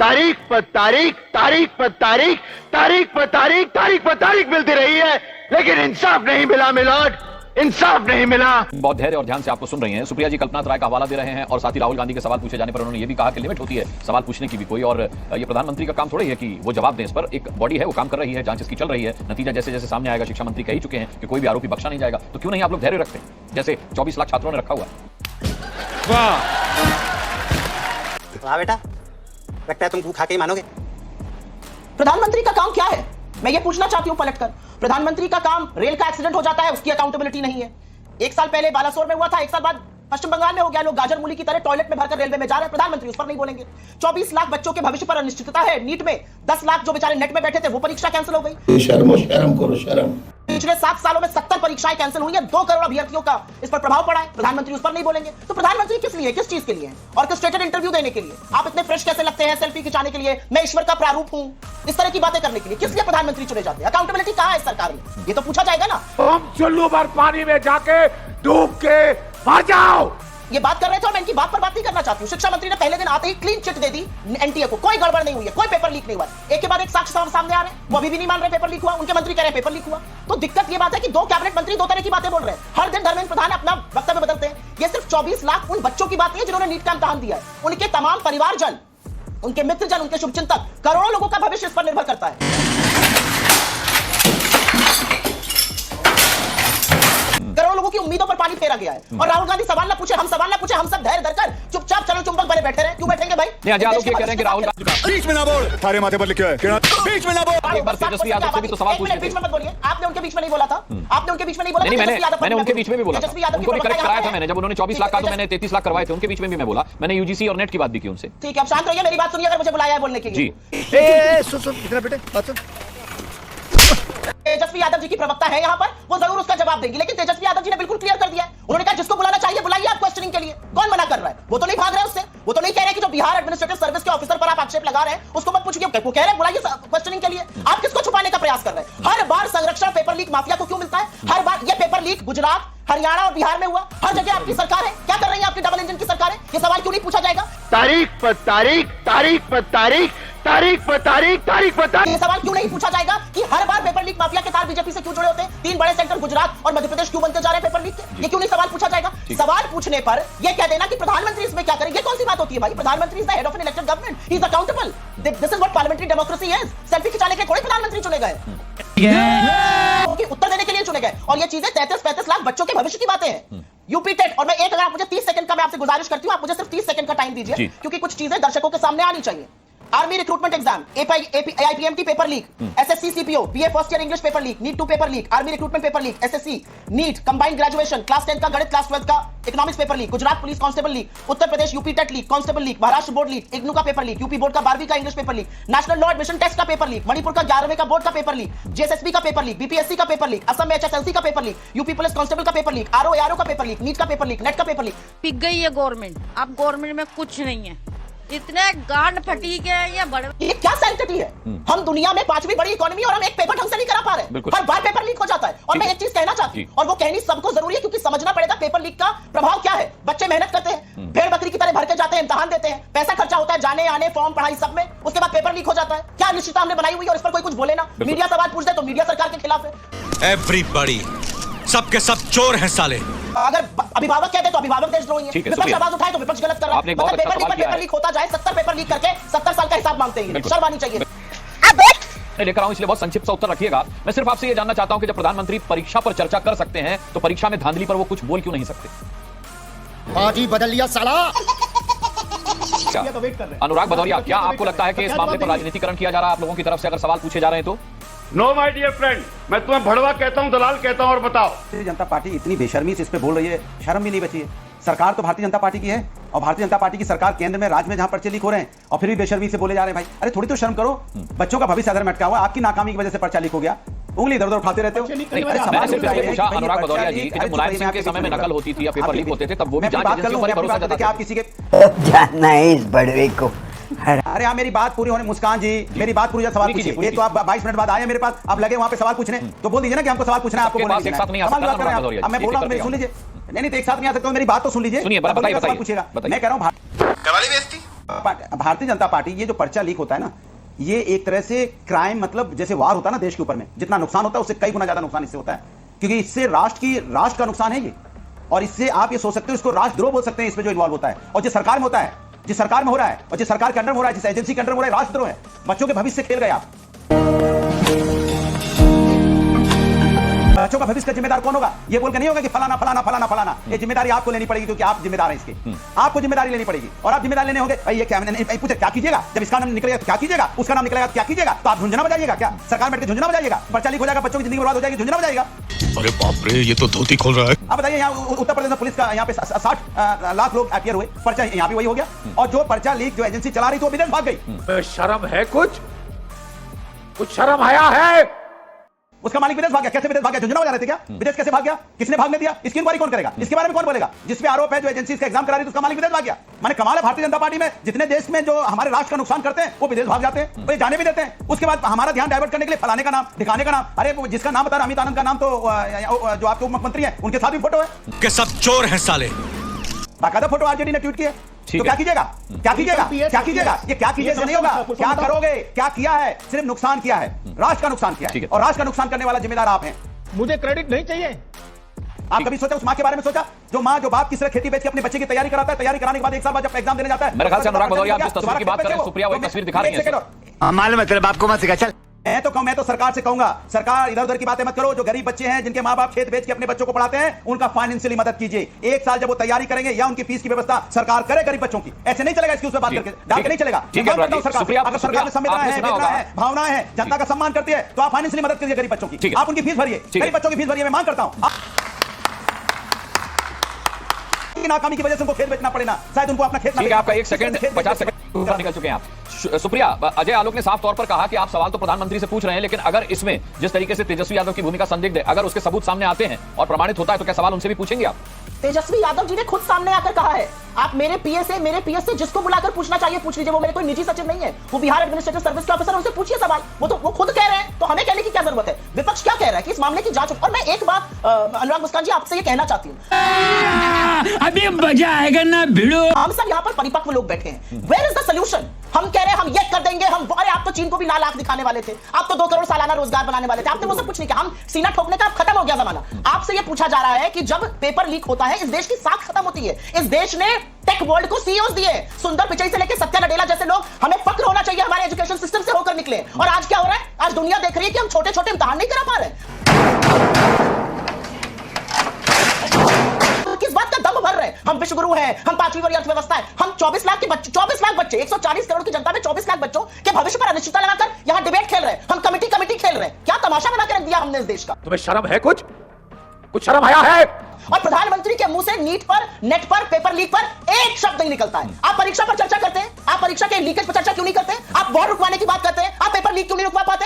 तारीख पर तारीख, तारीख पर तारीख, तारीख पर तारीख, तारीख पर तारीख मिलती रही है, लेकिन इंसाफ नहीं मिला मिलोड, इंसाफ नहीं मिला। बहुत धैर्य और ध्यान से आपको सुन रही हैं। सुप्रिया जी कल्पना राय का हवाला दे रहे हैं और साथ ही राहुल गांधी के सवाल पूछे जाने पर उन्होंने ये भी कहा कि लिमिट होती है सवाल पूछने की भी कोई, और ये प्रधानमंत्री का काम थोड़ा ही है कि वो जवाब दें। इस पर एक बॉडी है, वो काम कर रही है, जांच इसकी चल रही है, नतीजा जैसे जैसे सामने आएगा, शिक्षा मंत्री कह ही चुके हैं कि कोई भी आरोपी बख्शा नहीं जाएगा। तो क्यों नहीं आप लोग धैर्य रखते जैसे 24 लाख छात्रों ने रखा हुआ है। वाह बेटा, लगता है तुम खा के ही मानोगे। प्रधानमंत्री का काम क्या है, मैं ये पूछना चाहती हूं पलटकर। प्रधानमंत्री का काम, रेल का एक्सीडेंट हो जाता है, उसकी अकाउंटेबिलिटी नहीं है। एक साल पहले बालासोर में हुआ था, एक साल बाद पश्चिम बंगाल में हो गया। लोग गाजर मूली की तरह टॉयलेट में भरकर रेलवे में जा रहे हैं, प्रधानमंत्री उस पर नहीं बोलेंगे। 24 लाख बच्चों के भविष्य पर अनिश्चितता है। नीट में 10 लाख जो बेचारे नेट में बैठे थे, वो परीक्षा कैंसिल हो गई। शर्म करो शर्म। पिछले 7 सालों में 70 परीक्षाएं कैंसिल हुई हैं। 2 करोड़ अभ्यर्थियों का इस पर प्रभाव पड़ा है, प्रधानमंत्री उस पर नहीं बोलेंगे। तो प्रधानमंत्री किस लिए, किस चीज के लिए है? ऑर्केस्ट्रेटेड इंटरव्यू देने के लिए? आप इतने फ्रेश कैसे लगते हैं सेल्फी खिंचाने के लिए? मैं ईश्वर का प्रारूप हूं, इस तरह की बातें करने के लिए किस लिए प्रधानमंत्री चुने जाते हैं? अकाउंटेबिलिटी कहां है सरकार में, ये तो पूछा जाएगा ना। तुम चुल्लू भर पानी में जाके डूब के मर जाओ। ये बात कर रहे थे और मैं इनकी बात पर बात नहीं करना चाहती हूं। शिक्षा मंत्री ने पहले दिन आते ही क्लीन चिट दे दी एनटीए को, कोई गड़बड़ नहीं हुई है, कोई पेपर लीक नहीं हुआ। एक के बाद एक साक्ष्य सामने आ रहे हैं, वो अभी भी नहीं मान रहे पेपर लीक हुआ, उनके मंत्री कह रहे हैं पेपर लीक हुआ। तो दिक्कत ये बात है कि 2 कैबिनेट मंत्री 2 तरह की बातें बोल रहे हैं। हर दिन धर्मेंद्र प्रधान अपना वक्तव्य बदलते हैं। ये सिर्फ 24 लाख उन बच्चों की बात नहीं है जिन्होंने नीट का इम्तिहान दिया है, उनके तमाम परिवारजन, उनके मित्रजन, उनके शुभचिंतक, करोड़ों लोगों का भविष्य इस पर निर्भर करता है। करोड़ों लोगों की उम्मीदों पर पानी फेरा गया है। और राहुल गांधी सवाल ना पूछे, हम सवाल ना पूछे, हम सब धैर्य धरकर चुपचाप चलो चुंबक बने बैठे रहे। क्यों बैठेंगे भाई? नहीं, आज लोग ये कह रहे हैं कि राहुल गांधी बीच में ना बोल, थारे माथे पर लिखा है बीच में ना बोल। एक बार तेजस्वी यादव से भी तो सवाल पूछ बीच में मत बोलिए, आपने उनके बीच में नहीं बोला था, आपने उनके बीच में नहीं बोला। नहीं, मैंने उनके बीच में भी बोला था, उनको भी करेक्ट कराया था मैंने। जब उन्होंने 24 लाख का तो मैंने 33 लाख करवाए थे, उनके बीच में भी मैं बोला। मैंने यूजीसी और नेट की बात भी की उनसे। ठीक है, आप शांत रहिए, मेरी बात सुनिए अगर मुझे बुलाया है बोलने के लिए। जी सुन इतना बेटे बात सुन। तेजस्वी यादव जी की प्रवक्ता है यहाँ पर, वो जरूर उसका जवाब देंगी। लेकिन तेजस्वी यादव जी ने बिल्कुल क्लियर कर दिया है, उन्होंने कहा जिसको बुलाना चाहिए बुलाइए आप क्वेश्चनिंग के लिए। कौन मना कर रहा है? वो तो नहीं भाग रहे उससे, वो तो नहीं कह रहे कि जो बिहार एडमिनिस्ट्रेटिव सर्विस के ऑफिसर पर आप आक्षेप लगा रहे हैं उसको मत पूछिए, वो कह रहे हैं बुलाइए क्वेश्चनिंग के लिए। आप किसको छुपाने का प्रयास कर रहे हैं? हर बार संरक्षण पेपर लीक माफिया को क्यों मिलता है? हर बार ये पेपर लीक गुजरात, हरियाणा और बिहार में हुआ, हर जगह आपकी सरकार है। क्या कर रही है आपकी डबल इंजन की सरकार है? ये सवाल क्यों नहीं पूछा जाएगा? तारीख पर तारीख, तारीख पर तारीख, तारीख पर तारीख, तारीख पर तारीख। ये सवाल क्यों नहीं पूछा जाएगा कि हर बार पेपर लीक माफिया के तार बीजेपी से क्यों जुड़े होते हैं? 3 बड़े सेंटर गुजरात और मध्य प्रदेश क्यों बनते जा रहे हैं पेपर लीक के? ये क्यों नहीं सवाल पूछा जाएगा? सवाल पूछने पर ये कह देना कि प्रधानमंत्री इसमें क्या करेंगे, कौन सी बात होती है भाई? प्रधानमंत्री is the head of an elected government, he is accountable. This is what parliamentary democracy is. Selfie खिंचाने के कोई प्रधानमंत्री चुने गए, उत्तर देने के लिए चुने गए। और ये चीजें 33-35 लाख बच्चों के भविष्य की बातें हैं। यूपी टेट, और मैं एक, अगर आप मुझे 30 सेकंड का मैं आपसे गुजारिश करती हूं, आप मुझे सिर्फ 30 सेकंड का टाइम दीजिए, क्योंकि कुछ चीजें दर्शकों के सामने आनी चाहिए। Army recruitment exam, AIPMT paper leak, SSC CPO, BA first year English paper leak, NEET 2 paper leak, army recruitment paper leak, SSC NEET combined graduation, class 10 का गणित, क्लास 12 का economics paper leak, Gujarat police constable leak, Uttar Pradesh UP TET leak, constable leak, Maharashtra board leak, IGNOU का paper leak, UP board का 12वीं का English paper leak, national law admission test का paper leak, Manipur का 11वें का बोर्ड का पेपर लीक, JSSB का पेपर लीक, BPSC का पेपर लीक, असम में HSLC का paper leak, UP police constable का पेपर लीक, RO ARO का पेपर लीक, नीट का पेपर लीक, नेट का पेपर लीक। पिक गई है गवर्नमेंट, अब गवर्नमेंट में कुछ नहीं है, इतने गांड फटी के ये बड़े। ये क्या सैंक्टिटी है? हम दुनिया में 5वीं बड़ी इकोनॉमी और हम एक पेपर ढंग से नहीं करा पा रहे। हर बार पेपर लीक हो जाता है। और मैं एक चीज कहना चाहती हूँ, और वो कहनी सबको जरूरी है, क्योंकि समझना पड़ेगा पेपर लीक का प्रभाव क्या है। बच्चे मेहनत करते हैं, भेड़ बकरी की तरह भर के जाते हैं, इम्तिहान देते हैं, पैसा खर्चा होता है जाने आने, फॉर्म, पढ़ाई सब में, उसके बाद पेपर लीक हो जाता है। क्या निश्चितता हमने बनाई हुई है और इस पर कोई कुछ बोले ना? मीडिया सवाल पूछ दे तो मीडिया सरकार के खिलाफ है। एवरीबॉडी, सबके सब चोर हैं साले। अगर अभिभावक कहते तो अभिभावक देशद्रोही है, ठीक है, विपक्ष आवाज उठाए तो विपक्ष गलत कर रहा है। आपने एक बहुत अच्छा सवाल किया है। पेपर लीक होता जाए, 70 पेपर लीक करके 70 साल का हिसाब मांगते हैं, शर्म आनी चाहिए। मैं लेकर आऊं, इसलिए बहुत संक्षिप्त सा उत्तर रखिएगा। मैं सिर्फ आपसे ये जानना चाहता हूं कि जब प्रधानमंत्री परीक्षा पर चर्चा कर सकते हैं तो परीक्षा में धांधली पर वो कुछ बोल क्यों नहीं सकते? आज ही बदल लिया साला। क्या अनुराग भदौरिया, क्या आपको लगता है कि इस मामले पर राजनीतिकरण किया जा रहा है आप लोगों की तरफ से अगर सवाल पूछे जा रहे हैं तो? नो माय डियर फ्रेंड, मैं तुम्हें भड़वा कहता हूँ, दलाल कहता हूँ, और बताओ। भारतीय जनता पार्टी इतनी बेशर्मी से इस पे बोल रही है, शर्म भी नहीं बची है। सरकार तो भारतीय जनता पार्टी की है, और भारतीय जनता पार्टी की सरकार केंद्र में, राज्य में जहां पर्चे लीक हो रहे हैं, और फिर भी बेशर्मी से बोले जा रहे हैं। भाई अरे थोड़ी तो शर्म करो, बच्चों का भविष्य अदर में अटका हुआ, आपकी नाकामी की वजह से पर्चा लीक हो गया, उंगली इधर उधर उठाते रहते हो। मैंने सिर्फ इसलिए पूछा अनुराग भदौरिया जी कि जब मुलायम सिंह के समय में नकल होती थी या पेपर लीक होते थे तब वो भी जांच एजेंसियों पर भरोसा जताते थे। आप किसी के जानना है इस बड़वे को। अरे हाँ, मेरी बात पूरी होने, मुस्कान जी मेरी बात पूरी, सवाल पूछिए। ये तो आप 22 मिनट बाद आए मेरे पास, आप लगे वहाँ पे सवाल पूछने, तो बोल दीजिए ना कि हमको सवाल पूछना है, आपको बोलना है। अब मैं बोल रहा हूँ, मेरी सुन लीजिए। नहीं तो एक साथ नहीं आ सकता, मेरी बात तो सुन लीजिए। सुनिए, बताइए, पूछिएगा। मैं कह रहा हूँ करवाली बेइज्जती। भारतीय जनता पार्टी, ये जो पर्चा लीक होता है ना, ये एक तरह से क्राइम, मतलब जैसे वार होता है ना देश के ऊपर में, जितना नुकसान होता है उससे कई गुना ज्यादा नुकसान इससे होता है, क्योंकि इससे राष्ट्र का नुकसान है ये। और इससे आप ये सोच सकते हो, इसको राष्ट्रद्रोह बोल सकते हैं इसमें जो इन्वॉल्व होता है। और जिस सरकार में होता है, जिस सरकार में हो रहा है और जिस सरकार के अंडर में हो रहा है, जिस एजेंसी के अंडर में हो रहा है, राष्ट्रद्रोह है। बच्चों के भविष्य से खेल गए आप। बच्चों का भविष्य का जिम्मेदार कौन होगा? ये बोल के नहीं होगा कि फलाना फलाना फलाना फलाना। ये जिम्मेदारी आपको लेनी पड़ेगी, क्योंकि आप जिम्मेदार हैं इसके। आपको जिम्मेदारी लेनी पड़ेगी और आप जिम्मेदारी लेने होंगे। ये क्या, मैंने पूछा क्या कीजिएगा जब इसका नाम निकलेगा तो क्या कीजिएगा, उसका नाम निकलेगा तो क्या कीजिएगा? तो आप झुंझुना बजाइएगा क्या? सरकार बैठ के झुंझुना बजाइएगा? पर्चा लीक हो जाएगा, बच्चों की जिंदगी बर्बाद हो जाएगी, झुंझुना बजाइएगा? अरे बाप रे, ये तो धोती खोल रहा है। अब बताइए, यहाँ उत्तर प्रदेश में पुलिस का यहाँ पे 60 लाख लोग अपीयर हुए, पर्चा यहाँ भी वही हो गया। और जो पर्चा लीक जो एजेंसी चला रही थी वो विदेश भाग गई। शर्म है कुछ शर्म आया है? उसका मालिक विदेश भाग गया। कैसे विदेश भाग गया? झुंझुना बजा रहे थे क्या? विदेश कैसे भाग गया? किसने भागने दिया? इसकी इंक्वायरी कौन करेगा? इसके बारे में कौन बोलेगा? जिस पे आरोप है जो एजेंसी का एग्जाम करा रही थी उसका मालिक विदेश भाग गया। माने कमाल है भारतीय जनता पार्टी में, जितने देश में जो हमारे राष्ट्र का नुकसान करते हैं वो विदेश भाग जाते हैं, वो जाने भी देते हैं। उसके बाद हमारा ध्यान डाइवर्ट करने के लिए फलाने का नाम, दिखाने का नाम। अरे जिसका नाम बता रहा अमित आनंद का नाम, तो जो आपके उप मुख्यमंत्री है उनके साथ भी फोटो है कि सब चोर हैं साले। बाकायदा फोटो आरजेडी ने ट्वीट किया। तो क्या कीजिएगा? क्या कीजिएगा? क्या कीजिएगा? ये क्या कीजिएगा नहीं होगा। क्या करोगे? क्या किया है? सिर्फ नुकसान किया है, राष्ट्र का नुकसान किया है। और राष्ट्र का नुकसान करने वाला जिम्मेदार आप हैं। मुझे क्रेडिट नहीं चाहिए। आप कभी सोचा उस मां के बारे में? सोचा जो मां जो बाप किस तरह खेती बेच के अपने बच्चे की तैयारी कराता है, तैयारी कराने के बाद एक साल बाद जब एग्जाम देने जाता है, मेरे ख्याल से अनुराग भदौरिया आप जिस तस्वीर की बात कर रहे हैं, सुप्रिया वो एक तस्वीर दिखा रही है। मालूम है तेरे बाप को मत सिखा। चल मैं तो सरकार से कहूंगा, सरकार इधर उधर की बातें मत करो। जो गरीब बच्चे हैं जिनके माँ बाप खेत बेच के अपने बच्चों को पढ़ाते हैं, उनका फाइनेंशियली मदद कीजिए। एक साल जब वो तैयारी करेंगे या उनकी फीस की व्यवस्था सरकार करे गरीब बच्चों की। ऐसे नहीं चलेगा, इसकी उसमें बात करके डाल के नहीं चलेगा। अगर सरकार में संवेदना है, वेदना है, भावना है, जनता का सम्मान करती है, तो आप फाइनेंशियली मदद कीजिए गरीब बच्चों की। आप उनकी फीस भरिए, गरीब बच्चों की फीस भरिए। मैं मांग करता हूं नाकामी की वजह से उनको खेत बेचना पड़े ना, शायद उनको अपना खेत। आपका 1 सेकंड 50 सेकंड निकल चुके हैं आप। सुप्रिया, अजय आलोक ने साफ तौर पर कहा कि आप सवाल तो प्रधानमंत्री से पूछ रहे हैं, लेकिन अगर इसमें जिस तरीके से तेजस्वी यादव की भूमिका संदिग्ध है, अगर उसके सबूत सामने आते हैं और प्रमाणित होता है, तो क्या सवाल उनसे भी पूछेंगे आप? तेजस्वी यादव जी ने खुद सामने आकर कहा है, आप मेरे पीएस से जिसको बुलाकर पूछना चाहिए पूछ लीजिए। वो मेरे कोई निजी सचिव नहीं है, वो बिहार एडमिनिस्ट्रेटिव सर्विस के ऑफिसर, उनसे पूछिए सवाल। वो खुद कह रहे हैं, तो हमें कहने की क्या जरूरत है? विपक्ष क्या कह रहा है कि इस मामले की जांच। और मैं एक बात अनुराग मुस्कान जी आपसे ये कहना चाहती हूँ, अभी मजा आएगा ना भिड़ो। हम सब यहाँ पर परिपक्व लोग बैठे हैं। Where is the solution? हम कह रहे हैं हम ये कर देंगे, अरे आप तो चीन को भी 9 लाख दिखाने वाले थे, आप तो 2 करोड़ सालाना रोजगार बनाने वाले थे, आपने वो सब कुछ नहीं किया। हम सीना ठोकने का अब खत्म हो गया जमाना। आपसे ये पूछा जा रहा है कि जब पेपर लीक होता है इस देश की साख खत्म होती है। इस देश ने टेक वर्ल्ड को सीईओ दिए, सुंदर पिचाई से लेकर सत्या नडेला जैसे लोग। हमें फक्र होना चाहिए हमारे एजुकेशन सिस्टम से होकर निकले। और आज क्या हो रहा है? आज दुनिया देख रही है कि हम छोटे छोटे इम्तिहान नहीं करा पा रहे। किस बात का दम भर रहे हैं? हम विश्वगुरु हैं, हम 5वीं वाली अर्थव्यवस्था है। हम 24 लाख बच्चे 140 करोड़ की जनता में 24 लाख बच्चों के भविष्य पर अनिश्चितता लगाकर यहां डिबेट खेल रहे हैं। हम कमिटी खेल रहे हैं। क्या तमाशा बना के रख दिया हमने इस देश का? तुम्हें शर्म है कुछ शर्म आया है? और प्रधानमंत्री के मुंह से नीट पर, नेट पर, पेपर लीक पर एक शब्द नहीं निकलता है। आप परीक्षा पर चर्चा करते हैं, आप परीक्षा के लीकेज पर चर्चा क्यों नहीं करते? आप वॉर रुकवाने की बात करते हैं, आप पेपर लीक क्यों नहीं रुकवा पाते?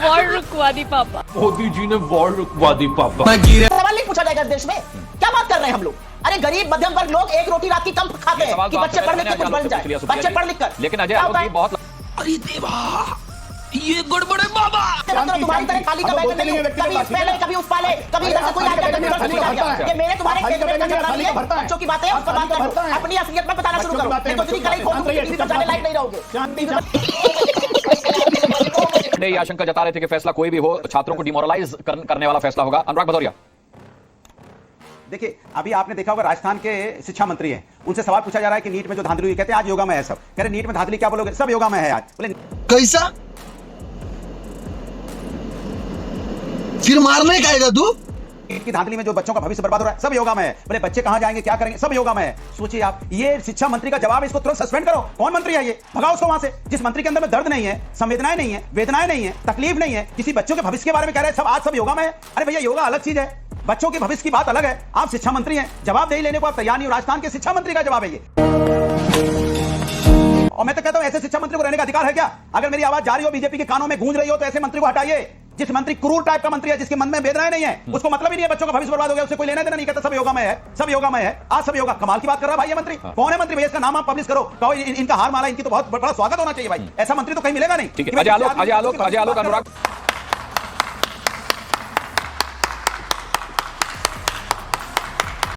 वॉर रुकवा दी पापा। मोदी जी ने वॉर रुकवा दी पापा। सवाल नहीं पूछा जाएगा इस देश में। क्या बात कर रहे हैं हम लोग? अरे गरीब मध्यम वर्ग लोग एक रोटी रात की कम खाते हैं कि बच्चे पढ़ लिख के कुछ बन जाए, बच्चे पढ़ लिख कर। लेकिन अजय आलोक जी बहुत अरे देवा, ये गड़बड़े बाबा। तुम्हारी तरह खाली का बैठे नहीं, कभी इस पहले कभी उस पाले, कभी इधर से कोई आ गया, कभी उधर से कोई आ गया। ये मेरे तुम्हारे खेत में झगड़ा नहीं है, बच्चों की बातें उसका बात करो, अपनी असलियत में बताना शुरू करो। नहीं तो इतनी कड़ाई खोल के टीवी पर जाने लायक नहीं रहोगे। ये आशंका जता रहे थे कि फैसला कोई भी हो, छात्रों को डिमोरलाइज करने वाला फैसला होगा। अनुराग भदौरिया, देखिए, अभी आपने देखा होगा राजस्थान के शिक्षा मंत्री हैं, उनसे सवाल पूछा जा रहा है कि नीट में जो धांधली हुई, कहते हैं आज योगा में है सब। कह रहे नीट में धांधली क्या बोलोगे? सब योगा में है आज। बोले कैसा? फिर मारने का आएगा तू? नीट की धांधली में जो बच्चों का भविष्य बर्बाद हो रहा है सब योगा में है। बोले बच्चे कहां जाएंगे, क्या करेंगे? सब योगा में है। सोचिए आप, ये शिक्षा मंत्री का जवाब है, इसको तुरंत सस्पेंड करो। कौन मंत्री है ये? भगाओ उसको वहां से। जिस मंत्री के अंदर में दर्द नहीं है, संवेदनाएं नहीं है, वेदनाएं नहीं है, तकलीफ नहीं है, किसी बच्चों के भविष्य के बारे में कह रहे हैं सब आज सब योगा में है। अरे भैया, योगा अलग चीज है, बच्चों के भविष्य की बात अलग है। आप शिक्षा मंत्री हैं, जवाबदेही लेने को आप तैयार नहीं हो। राजस्थान के शिक्षा मंत्री का जवाब है ये। और मैं तो कहता हूं ऐसे शिक्षा मंत्री को रहने का अधिकार है क्या? अगर मेरी आवाज जा रही हो, बीजेपी के कानों में गूंज रही हो, तो ऐसे मंत्री को हटाइए। जिस मंत्री क्रूर टाइप का मंत्री है, जिसके मन में वेदनाएं नहीं है, उसको मतलब ही नहीं है बच्चों का भविष्य बर्बाद हो गया, उससे कोई लेना देना नहीं। कहता सब योगा में है, सब योगा में है, आज सब योगा। कमाल की बात कर रहा है भाई ये मंत्री। कौन है मंत्री भैया? इसका नाम आप पब्लिश करो, कहो इनका हार माला, इनकी तो बहुत बड़ा स्वागत होना चाहिए भाई। ऐसा मंत्री तो कहीं मिलेगा नहीं। ठीक है, अजय आलोक, अनुराग